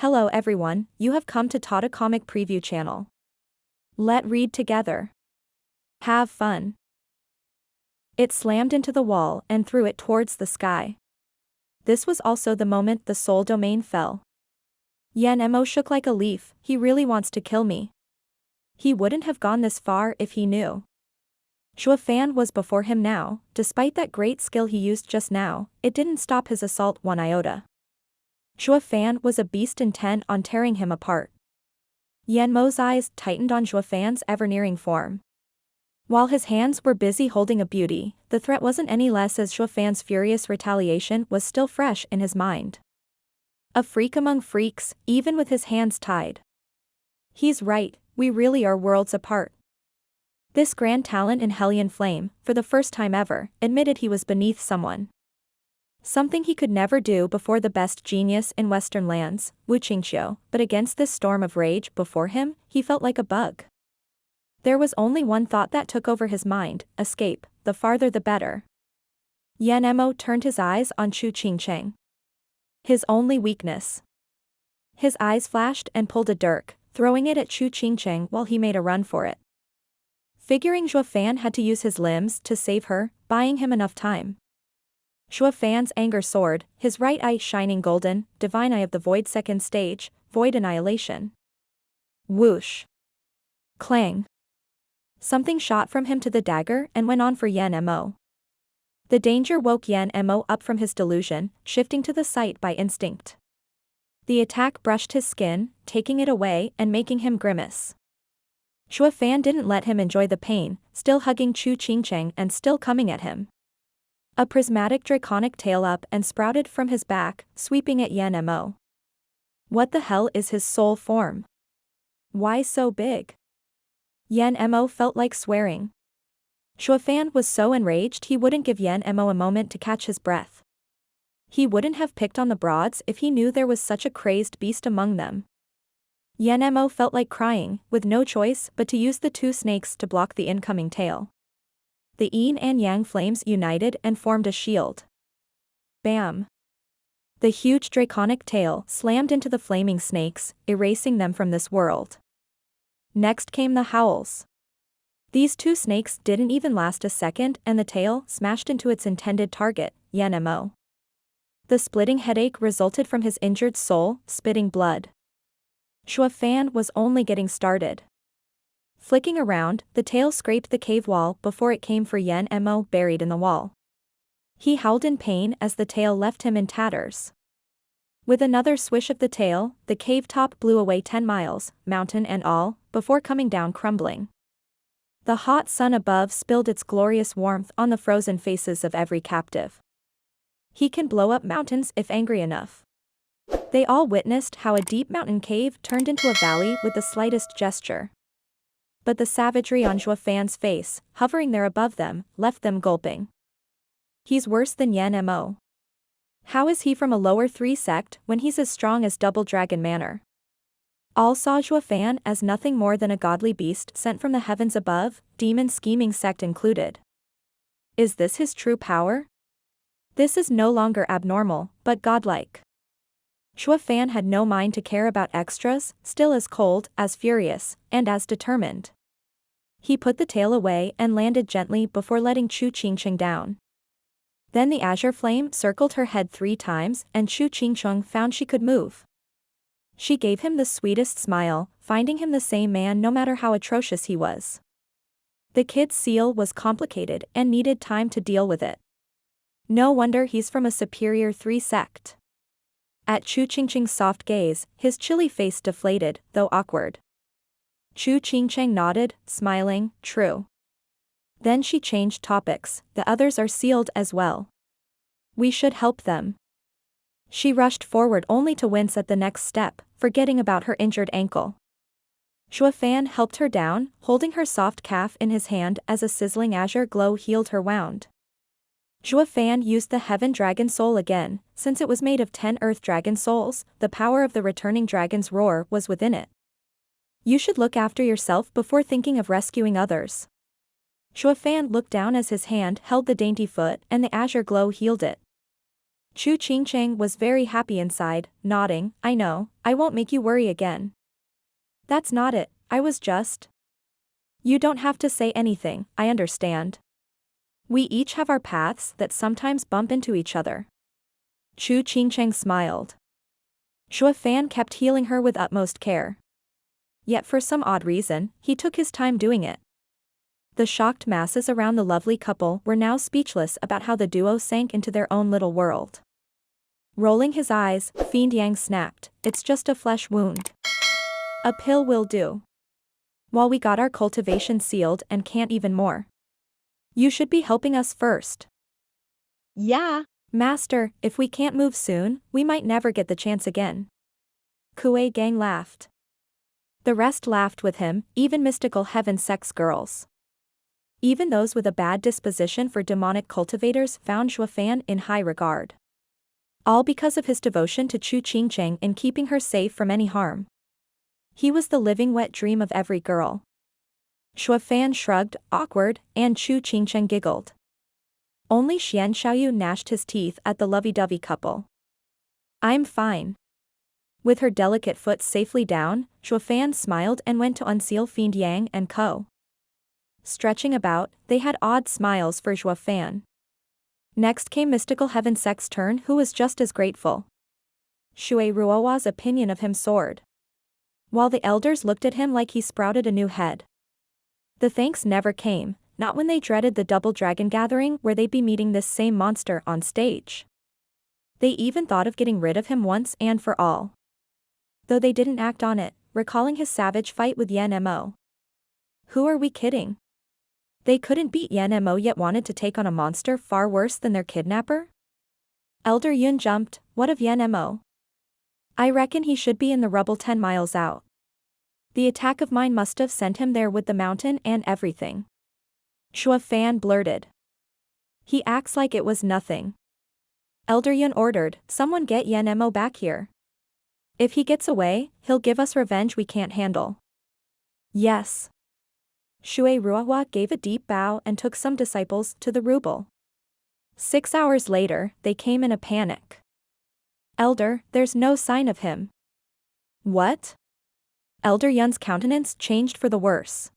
Hello everyone, you have come to Tata Comic Preview channel. Let read together. Have fun. It slammed into the wall and threw it towards the sky. This was also the moment the soul domain fell. Yan-mo shook like a leaf. He really wants to kill me. He wouldn't have gone this far if he knew. Zhuo Fan was before him now. Despite that great skill he used just now, it didn't stop his assault one iota. Zhuo Fan was a beast intent on tearing him apart. Yan-mo's eyes tightened on Zhuo Fan's ever-nearing form. While his hands were busy holding a beauty, the threat wasn't any less as Zhuo Fan's furious retaliation was still fresh in his mind. A freak among freaks, even with his hands tied. He's right, we really are worlds apart. This grand talent in Hellion Flame, for the first time ever, admitted he was beneath someone. Something he could never do before the best genius in Western lands, Wu Qingqiu, but against this storm of rage before him, he felt like a bug. There was only one thought that took over his mind: escape, the farther the better. Yan-mo turned his eyes on Chu Qingqiang. His only weakness. His eyes flashed and pulled a dirk, throwing it at Chu Qingqiang while he made a run for it. Figuring Zhuo Fan had to use his limbs to save her, buying him enough time. Zhuo Fan's anger soared, his right eye shining golden, divine eye of the void second stage, void annihilation. Whoosh. Clang. Something shot from him to the dagger and went on for Yan-mo. The danger woke Yan-mo up from his delusion, shifting to the sight by instinct. The attack brushed his skin, taking it away and making him grimace. Zhuo Fan didn't let him enjoy the pain, still hugging Chu Qingqiang and still coming at him. A prismatic draconic tail up and sprouted from his back, sweeping at Yan-mo. What the hell is his soul form? Why so big? Yan-mo felt like swearing. Zhuo Fan was so enraged he wouldn't give Yan-mo a moment to catch his breath. He wouldn't have picked on the broads if he knew there was such a crazed beast among them. Yan-mo felt like crying, with no choice but to use the two snakes to block the incoming tail. The yin and yang flames united and formed a shield. Bam! The huge draconic tail slammed into the flaming snakes, erasing them from this world. Next came the howls. These two snakes didn't even last a second and the tail smashed into its intended target, Yan-mo. The splitting headache resulted from his injured soul, spitting blood. Zhuo Fan was only getting started. Flicking around, the tail scraped the cave wall before it came for Yan-mo buried in the wall. He howled in pain as the tail left him in tatters. With another swish of the tail, the cave top blew away 10 miles, mountain and all, before coming down crumbling. The hot sun above spilled its glorious warmth on the frozen faces of every captive. He can blow up mountains if angry enough. They all witnessed how a deep mountain cave turned into a valley with the slightest gesture. But the savagery on Zhuo Fan's face, hovering there above them, left them gulping. He's worse than Yan-mo. How is he from a lower 3 sect when he's as strong as Double Dragon Manor? All saw Zhuo Fan as nothing more than a godly beast sent from the heavens above, demon scheming sect included. Is this his true power? This is no longer abnormal, but godlike. Zhuo Fan had no mind to care about extras, still as cold, as furious, and as determined. He put the tail away and landed gently before letting Chu Qingqiang down. Then the azure flame circled her head 3 times and Chu Qingqiang found she could move. She gave him the sweetest smile, finding him the same man no matter how atrocious he was. The kid's seal was complicated and needed time to deal with it. No wonder he's from a superior 3 sect. At Chu Qingqiang's soft gaze, his chilly face deflated, though awkward. Chu Qingqiang nodded, smiling, true. Then she changed topics, the others are sealed as well. We should help them. She rushed forward only to wince at the next step, forgetting about her injured ankle. Zhuo Fan helped her down, holding her soft calf in his hand as a sizzling azure glow healed her wound. Zhuo Fan used the Heaven Dragon Soul again, since it was made of 10 Earth Dragon Souls, the power of the returning dragon's roar was within it. You should look after yourself before thinking of rescuing others. Zhuo Fan looked down as his hand held the dainty foot and the azure glow healed it. Chu Qingcheng was very happy inside, nodding, I know, I won't make you worry again. That's not it, I was just. You don't have to say anything, I understand. We each have our paths that sometimes bump into each other. Chu Qingcheng smiled. Zhuo Fan kept healing her with utmost care. Yet for some odd reason, he took his time doing it. The shocked masses around the lovely couple were now speechless about how the duo sank into their own little world. Rolling his eyes, Fiend Yang snapped, it's just a flesh wound. A pill will do. While we got our cultivation sealed and can't even more. You should be helping us first. Yeah. Master, if we can't move soon, we might never get the chance again. Kuei Gang laughed. The rest laughed with him, even mystical heaven sex girls. Even those with a bad disposition for demonic cultivators found Zhuo Fan in high regard. All because of his devotion to Chu Qingcheng in keeping her safe from any harm. He was the living wet dream of every girl. Zhuo Fan shrugged, awkward, and Chu Qingcheng giggled. Only Xian Xiaoyu gnashed his teeth at the lovey-dovey couple. I'm fine. With her delicate foot safely down, Zhuo Fan smiled and went to unseal Fiend Yang and Co. Stretching about, they had odd smiles for Zhuo Fan. Next came mystical heaven sex turn, who was just as grateful. Shui Ruowa's opinion of him soared. While the elders looked at him like he sprouted a new head. The thanks never came, not when they dreaded the double dragon gathering where they'd be meeting this same monster on stage. They even thought of getting rid of him once and for all. Though they didn't act on it, recalling his savage fight with Yan Mo. Who are we kidding? They couldn't beat Yan Mo yet wanted to take on a monster far worse than their kidnapper? Elder Yun jumped, what of Yan Mo? I reckon he should be in the rubble 10 miles out. The attack of mine must have sent him there with the mountain and everything. Zhuo Fan blurted. He acts like it was nothing. Elder Yun ordered, someone get Yan Mo back here. If he gets away, he'll give us revenge we can't handle. Yes. Shui Ruohua gave a deep bow and took some disciples to the ruble. 6 hours later, they came in a panic. Elder, there's no sign of him. What? Elder Yun's countenance changed for the worse.